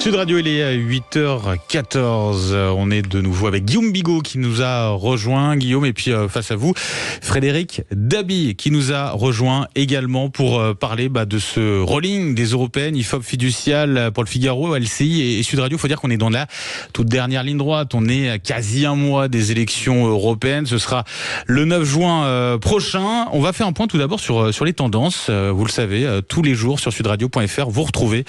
Sud Radio, il est 8h14. On est de nouveau avec Guillaume Bigot qui nous a rejoint. Guillaume, et puis face à vous, Frédéric Dabi qui nous a rejoint également pour parler de ce rolling des européennes, IFOP fiducial pour le Figaro, LCI et Sud Radio. Il faut dire qu'on est dans la toute dernière ligne droite. On est à quasi un mois des élections européennes. Ce sera le 9 juin prochain. On va faire un point tout d'abord sur les tendances. Vous le savez, tous les jours sur sudradio.fr, vous retrouvez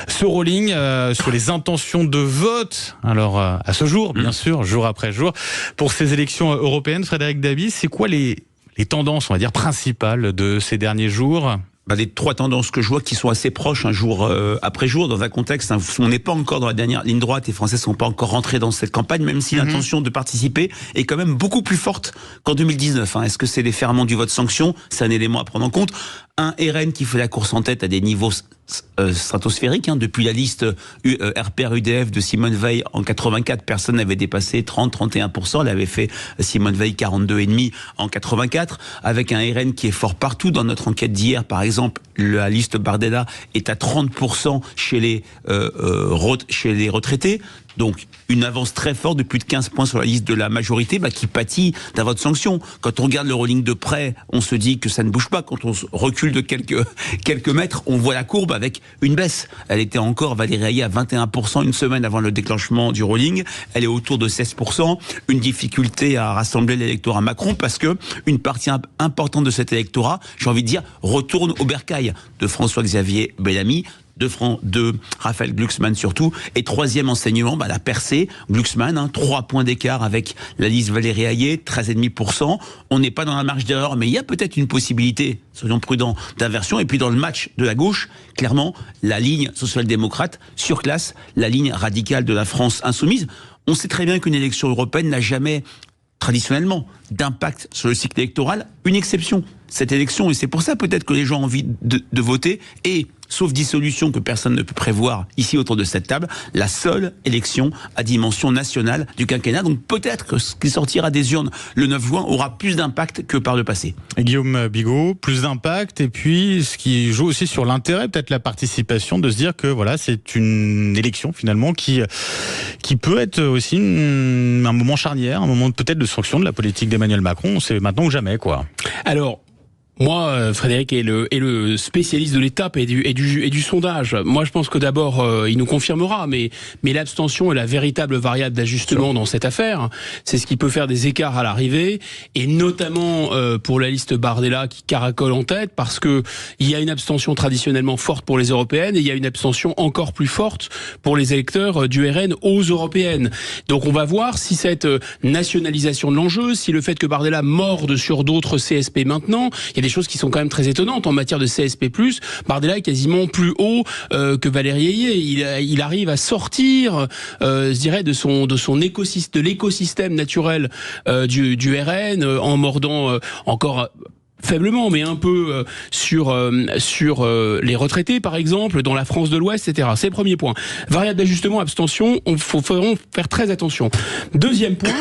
ce rolling sur les intentions de vote. Alors, à ce jour, bien sûr, jour après jour, pour ces élections européennes, Frédéric Dabi, c'est quoi les tendances, on va dire, principales de ces derniers jours ? Les trois tendances que je vois qui sont assez proches jour après jour dans un contexte, on n'est pas encore dans la dernière ligne droite, les Français sont pas encore rentrés dans cette campagne, même si l'intention de participer est quand même beaucoup plus forte qu'en 2019. Est-ce que c'est l'effervescence du vote sanction ? C'est un élément à prendre en compte. Un RN qui fait la course en tête à des niveaux stratosphériques. Depuis la liste RPR-UDF de Simone Veil en 84, personne n'avait dépassé 30-31%. Elle avait fait Simone Veil 42,5% en 84, avec un RN qui est fort partout. Dans notre enquête d'hier, par exemple, la liste Bardella est à 30% chez les retraités. Donc, une avance très forte de plus de 15 points sur la liste de la majorité qui pâtit d'un vote sanction. Quand on regarde le rolling de près, on se dit que ça ne bouge pas. Quand on recule de quelques mètres, on voit la courbe avec une baisse. Elle était encore, Valérie Hayé, à 21% une semaine avant le déclenchement du rolling. Elle est autour de 16%. Une difficulté à rassembler l'électorat Macron parce que une partie importante de cet électorat, j'ai envie de dire, retourne au bercail de François-Xavier Bellamy, de Raphaël Glucksmann surtout. Et troisième enseignement, la percée. Glucksmann, 3 points d'écart avec la liste Valérie Hayé, 13,5%. On n'est pas dans la marge d'erreur, mais il y a peut-être une possibilité, soyons prudents, d'inversion. Et puis dans le match de la gauche, clairement, la ligne social-démocrate surclasse la ligne radicale de la France insoumise. On sait très bien qu'une élection européenne n'a jamais, traditionnellement, d'impact sur le cycle électoral. Une exception, cette élection, et c'est pour ça peut-être que les gens ont envie de voter, et sauf dissolution que personne ne peut prévoir ici autour de cette table, la seule élection à dimension nationale du quinquennat. Donc peut-être que ce qui sortira des urnes le 9 juin aura plus d'impact que par le passé. Et Guillaume Bigot, plus d'impact, et puis ce qui joue aussi sur l'intérêt, peut-être la participation, de se dire que voilà, c'est une élection finalement qui peut être aussi un moment charnière, un moment peut-être de sanction de la politique d'Emmanuel Macron. C'est maintenant ou jamais, quoi. Alors, moi, Frédéric est le spécialiste de l'étape et du sondage. Moi, je pense que d'abord, il nous confirmera, mais l'abstention est la véritable variable d'ajustement dans cette affaire. C'est ce qui peut faire des écarts à l'arrivée, et notamment pour la liste Bardella qui caracole en tête, parce que il y a une abstention traditionnellement forte pour les européennes, et il y a une abstention encore plus forte pour les électeurs du RN aux européennes. Donc, on va voir si cette nationalisation de l'enjeu, si le fait que Bardella morde sur d'autres CSP maintenant, il y a des choses qui sont quand même très étonnantes en matière de CSP+. Bardella est quasiment plus haut que Valérie Hayé. Il arrive à sortir, je dirais, de l'écosystème naturel du RN en mordant encore faiblement, mais un peu sur les retraités, par exemple, dans la France de l'Ouest, etc. C'est le premier point. Variable d'ajustement, abstention, faut vraiment faire très attention. Deuxième point.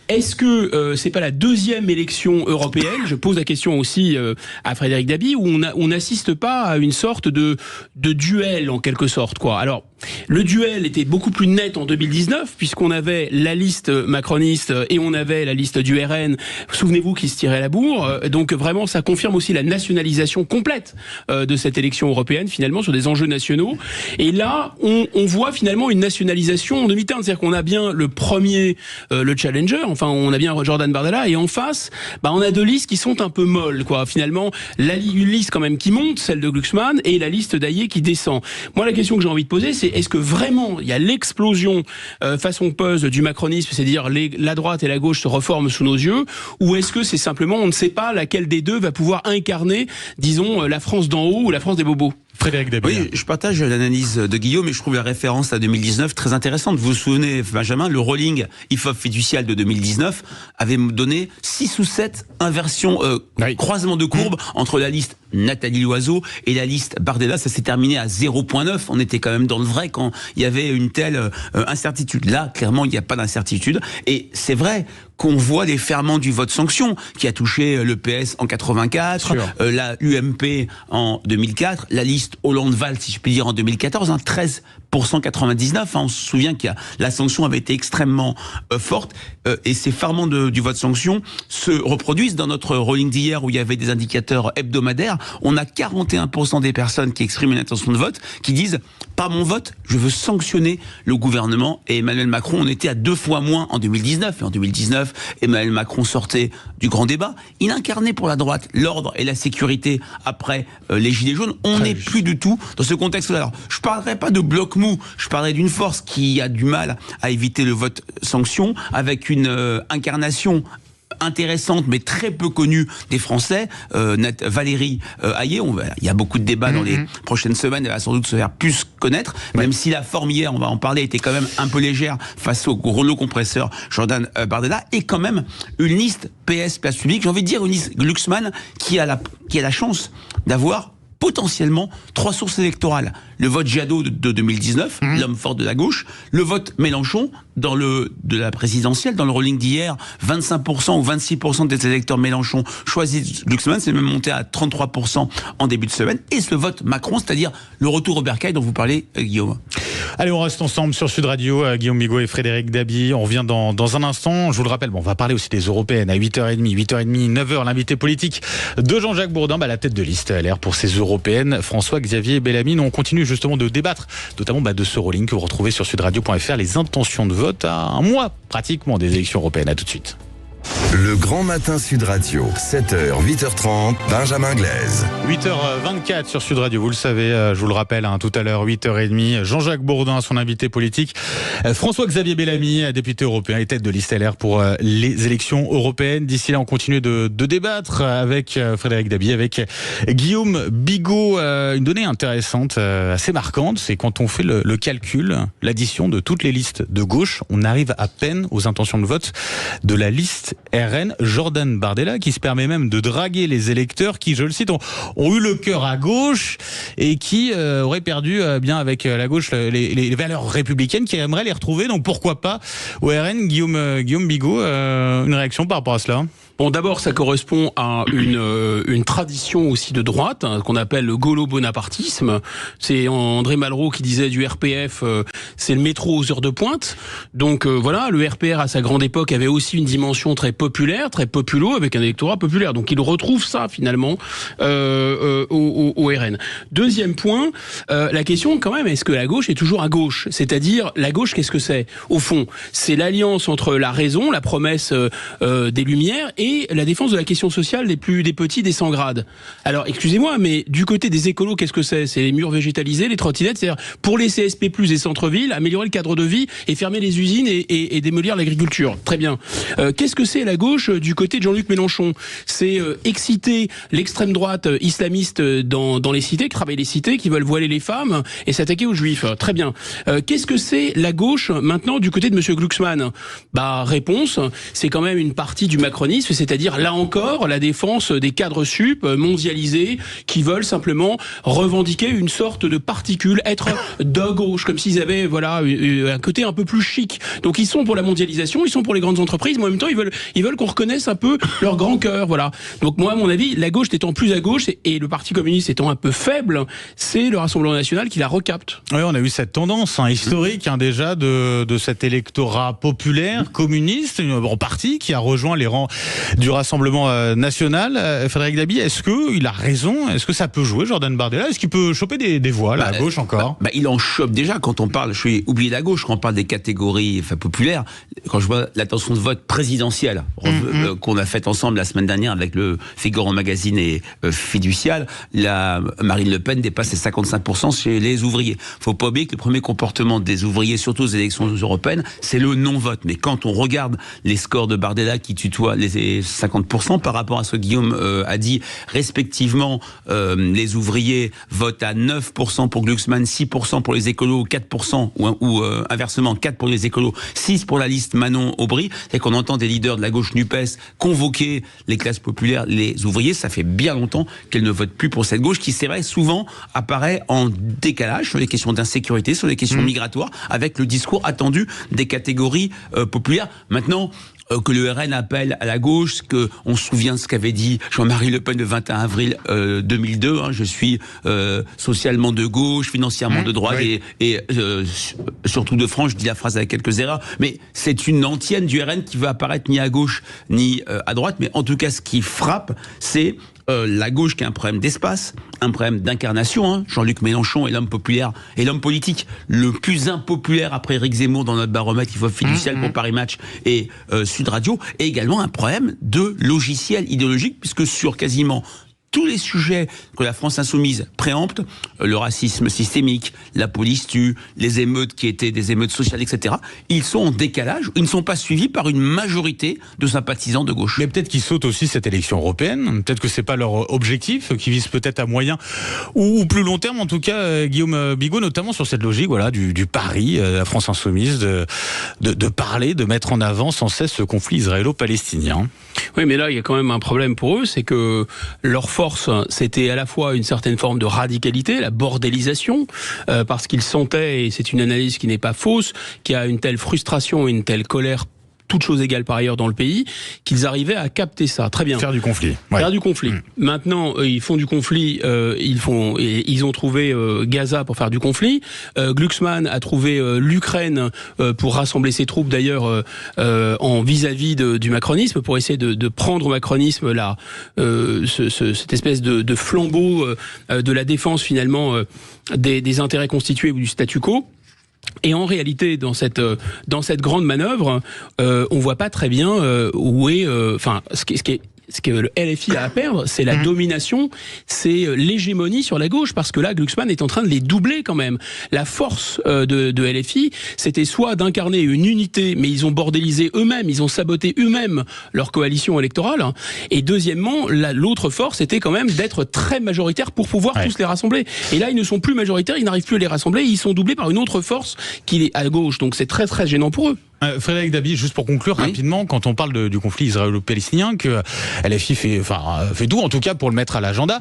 Est-ce que c'est pas la deuxième élection européenne, je pose la question aussi à Frédéric Dabi, où on n'assiste pas à une sorte de duel en quelque sorte, quoi. Alors, le duel était beaucoup plus net en 2019, puisqu'on avait la liste macroniste et on avait la liste du RN, souvenez-vous, qui se tirait la bourre. Donc vraiment, ça confirme aussi la nationalisation complète de cette élection européenne, finalement, sur des enjeux nationaux. Et là, on voit finalement une nationalisation en demi-teinte, c'est-à-dire qu'on a bien le premier, le challenger, enfin on a bien Jordan Bardella, et en face, on a deux listes qui sont un peu molles, quoi. Finalement, une liste quand même qui monte, celle de Glucksmann, et la liste d'Hayé qui descend. Moi, la question que j'ai envie de poser, c'est est-ce que vraiment il y a l'explosion façon puzzle du macronisme, c'est-à-dire la droite et la gauche se reforment sous nos yeux, ou est-ce que c'est simplement on ne sait pas laquelle des deux va pouvoir incarner, disons, la France d'en haut ou la France des bobos? Frédéric Dabi. Oui, je partage l'analyse de Guillaume, et je trouve la référence à 2019 très intéressante. Vous vous souvenez, Benjamin, le rolling IFOP fiducial de 2019 avait donné 6 ou 7 inversions, croisements de courbes entre la liste Nathalie Loiseau et la liste Bardella. Ça s'est terminé à 0,9. On était quand même dans le vrai quand il y avait une telle incertitude. Là, clairement, il n'y a pas d'incertitude. Et c'est vrai qu'on voit les ferments du vote sanction qui a touché le PS en 84, la UMP en 2004, la liste Hollande-Valls, si je puis dire, en 2014, 13% 99. On se souvient que la sanction avait été extrêmement forte et ces ferments du vote sanction se reproduisent dans notre rolling d'hier où il y avait des indicateurs hebdomadaires. On a 41% des personnes qui expriment une intention de vote qui disent « par mon vote, je veux sanctionner le gouvernement ». Et Emmanuel Macron, on était à 2 fois moins en 2019. Et en 2019, Emmanuel Macron sortait du grand débat. Il incarnait pour la droite l'ordre et la sécurité après les Gilets jaunes. On n'est plus du tout dans ce contexte-là. Alors, je ne parlerai pas de bloc mou, je parlerai d'une force qui a du mal à éviter le vote sanction, avec une incarnation intéressante mais très peu connue des Français, Valérie Hayé. Il y a beaucoup de débats dans les prochaines semaines, elle va sans doute se faire plus connaître, même si la forme hier, on va en parler, était quand même un peu légère face au rouleau compresseur Jordan Bardella, et quand même une liste PS Place Publique, j'ai envie de dire une liste Glucksmann qui a la chance d'avoir potentiellement 3 sources électorales. Le vote Jadot de 2019, l'homme fort de la gauche, le vote Mélenchon de la présidentielle, dans le rolling d'hier, 25% ou 26% des électeurs Mélenchon choisissent Glucksmann, c'est même monté à 33% en début de semaine, et ce vote Macron, c'est-à-dire le retour au bercail dont vous parlez, Guillaume. Allez, on reste ensemble sur Sud Radio, Guillaume Bigot et Frédéric Dabi. On revient dans un instant. Je vous le rappelle, on va parler aussi des européennes à 8h30, 9h, l'invité politique de Jean-Jacques Bourdin, la tête de liste LR pour ces européennes, François-Xavier Bellamy. On continue justement de débattre, notamment de ce rolling que vous retrouvez sur sudradio.fr, les intentions de vote à un mois pratiquement des élections européennes. À tout de suite. Le Grand Matin Sud Radio, 7h, 8h30, Benjamin Glaise. 8h24 sur Sud Radio, vous le savez, je vous le rappelle, tout à l'heure, 8h30, Jean-Jacques Bourdin, son invité politique, François-Xavier Bellamy, député européen et tête de liste LR pour les élections européennes. D'ici là, on continue de débattre avec Frédéric Dabi, avec Guillaume Bigot. Une donnée intéressante, assez marquante, c'est quand on fait le calcul, l'addition de toutes les listes de gauche, on arrive à peine aux intentions de vote de la liste RN, Jordan Bardella, qui se permet même de draguer les électeurs qui, je le cite, ont eu le cœur à gauche et qui auraient perdu bien avec la gauche les valeurs républicaines, qui aimeraient les retrouver. Donc pourquoi pas au RN, Guillaume Bigot, une réaction par rapport à cela ? Bon, d'abord, ça correspond à une tradition aussi de droite, qu'on appelle le gaulo-bonapartisme. C'est André Malraux qui disait du RPF, c'est le métro aux heures de pointe. Donc voilà, le RPR à sa grande époque avait aussi une dimension très populaire, très populo, avec un électorat populaire. Donc il retrouve ça finalement au RN. Deuxième point, la question quand même, est-ce que la gauche est toujours à gauche ? C'est-à-dire, la gauche, qu'est-ce que c'est ? Au fond, c'est l'alliance entre la raison, la promesse des Lumières, et la défense de la question sociale des petits des 100 grades. Alors, excusez-moi, mais du côté des écolos, qu'est-ce que c'est ? C'est les murs végétalisés, les trottinettes, c'est-à-dire pour les CSP+, des centres-villes, améliorer le cadre de vie et fermer les usines et démolir l'agriculture. Très bien. Qu'est-ce que c'est la gauche du côté de Jean-Luc Mélenchon ? C'est exciter l'extrême droite islamiste dans les cités, qui travaillent les cités, qui veulent voiler les femmes et s'attaquer aux juifs. Très bien. Qu'est-ce que c'est la gauche maintenant du côté de monsieur Glucksmann ? Réponse, c'est quand même une partie du macronisme, c'est-à-dire là encore la défense des cadres sup mondialisés qui veulent simplement revendiquer une sorte de particule, être de gauche, comme s'ils avaient un côté un peu plus chic. Donc ils sont pour la mondialisation, ils sont pour les grandes entreprises, mais en même temps ils veulent qu'on reconnaisse un peu leur grand cœur, voilà. Donc moi, à mon avis, la gauche étant plus à gauche et le Parti communiste étant un peu faible, c'est le Rassemblement national qui la recapte. Oui, on a eu cette tendance historique déjà de cet électorat populaire communiste, en partie qui a rejoint les rangs du Rassemblement national. Frédéric Dabi, est-ce qu'il a raison ? Est-ce que ça peut jouer, Jordan Bardella ? Est-ce qu'il peut choper des voix à gauche encore ? Il en chope déjà quand on parle, je suis oublié la gauche, quand on parle des catégories populaires. Quand je vois l'intention de vote présidentielle qu'on a faite ensemble la semaine dernière avec le Figaro Magazine et Fiducial, Marine Le Pen dépasse les 55% chez les ouvriers. Faut pas oublier que le premier comportement des ouvriers, surtout aux élections européennes, c'est le non-vote. Mais quand on regarde les scores de Bardella qui tutoient les 50% par rapport à ce que Guillaume a dit, respectivement, les ouvriers votent à 9% pour Glucksmann, 6% pour les écolos, 4% ou inversement 4 pour les écolos, 6 pour la liste Manon Aubry. C'est qu'on entend des leaders de la gauche NUPES convoquer les classes populaires, les ouvriers. Ça fait bien longtemps qu'elles ne votent plus pour cette gauche qui, c'est vrai, souvent apparaît en décalage sur les questions d'insécurité, sur les questions migratoires, avec le discours attendu des catégories populaires. Maintenant, que le RN appelle à la gauche, que on se souvient de ce qu'avait dit Jean-Marie Le Pen le 21 avril 2002. Je suis socialement de gauche, financièrement de droite et surtout de France. Je dis la phrase avec quelques erreurs, mais c'est une antienne du RN qui veut apparaître ni à gauche ni à droite. Mais en tout cas, ce qui frappe, c'est la gauche qui a un problème d'espace, un problème d'incarnation. Jean-Luc Mélenchon est l'homme populaire et l'homme politique le plus impopulaire après Éric Zemmour dans notre baromètre il faut fiducial pour Paris Match et Sud Radio. Et également un problème de logiciel idéologique, puisque sur quasiment tous les sujets que la France insoumise préempte, le racisme systémique, la police tue, les émeutes qui étaient des émeutes sociales, etc., ils sont en décalage, ils ne sont pas suivis par une majorité de sympathisants de gauche. Mais peut-être qu'ils sautent aussi cette élection européenne, peut-être que c'est pas leur objectif, qu'ils visent peut-être à moyen ou plus long terme, en tout cas, Guillaume Bigot, notamment sur cette logique du pari, la France insoumise, de parler, de mettre en avant sans cesse ce conflit israélo-palestinien. Oui, mais là, il y a quand même un problème pour eux, c'est que leur force, c'était à la fois une certaine forme de radicalité, la bordélisation, parce qu'ils sentaient, et c'est une analyse qui n'est pas fausse, qu'il y a une telle frustration et une telle colère, toutes choses égales par ailleurs dans le pays, qu'ils arrivaient à capter ça. Très bien. Faire du conflit. Faire du conflit. Maintenant, ils font du conflit, ils ont trouvé Gaza pour faire du conflit. Glucksmann a trouvé l'Ukraine pour rassembler ses troupes, d'ailleurs, en vis-à-vis du macronisme, pour essayer de prendre au macronisme cette espèce de flambeau de la défense, finalement, des intérêts constitués ou du statu quo. Et en réalité, dans cette grande manœuvre, on voit pas très bien où est, ce que le LFI a à perdre, c'est la domination, c'est l'hégémonie sur la gauche, parce que là, Glucksmann est en train de les doubler quand même. La force de LFI, c'était soit d'incarner une unité, mais ils ont bordélisé eux-mêmes, ils ont saboté eux-mêmes leur coalition électorale. Et deuxièmement, l'autre force était quand même d'être très majoritaire pour pouvoir tous les rassembler. Et là, ils ne sont plus majoritaires, ils n'arrivent plus à les rassembler, ils sont doublés par une autre force qui est à gauche. Donc c'est très très gênant pour eux. Frédéric Dabi, juste pour conclure rapidement, quand on parle du conflit israélo-palestinien, que LFI fait tout, en tout cas pour le mettre à l'agenda,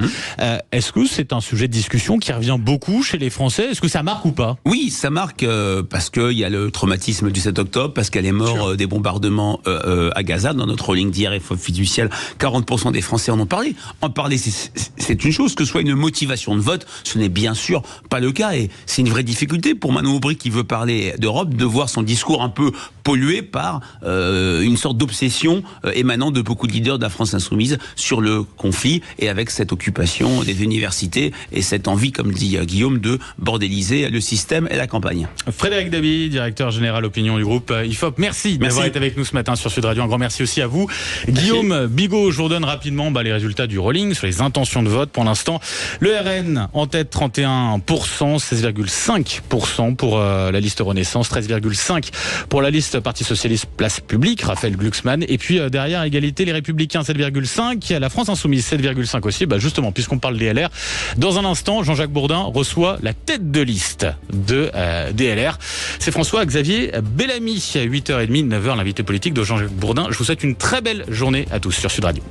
est-ce que c'est un sujet de discussion qui revient beaucoup chez les Français? Est-ce que ça marque ou pas? Oui, ça marque parce qu'il y a le traumatisme du 7 octobre, parce qu'elle est morte des bombardements à Gaza. Dans notre rolling d'hier et fiducial, 40% des Français en ont parlé. En parler, c'est une chose, que ce soit une motivation de vote, ce n'est bien sûr pas le cas. Et c'est une vraie difficulté pour Manon Aubry qui veut parler d'Europe, de voir son discours un peu pollué par une sorte d'obsession émanant de beaucoup de leaders de la France insoumise sur le conflit, et avec cette occupation des universités et cette envie, comme dit Guillaume, de bordéliser le système et la campagne. Frédéric Dabi, directeur général opinion du groupe IFOP, merci d'avoir été avec nous ce matin sur Sud Radio. Un grand merci aussi à vous. Guillaume Bigot, je vous redonne rapidement les résultats du rolling sur les intentions de vote. Pour l'instant, le RN en tête 31%, 16,5% pour la liste Renaissance, 13,5% pour la liste Parti Socialiste Place Publique, Raphaël Glucksmann, et puis derrière égalité les Républicains 7,5%, la France Insoumise 7,5% aussi, justement puisqu'on parle des LR. Dans un instant, Jean-Jacques Bourdin reçoit la tête de liste des LR. C'est François-Xavier Bellamy, à 8h30, 9h, l'invité politique de Jean-Jacques Bourdin. Je vous souhaite une très belle journée à tous sur Sud Radio.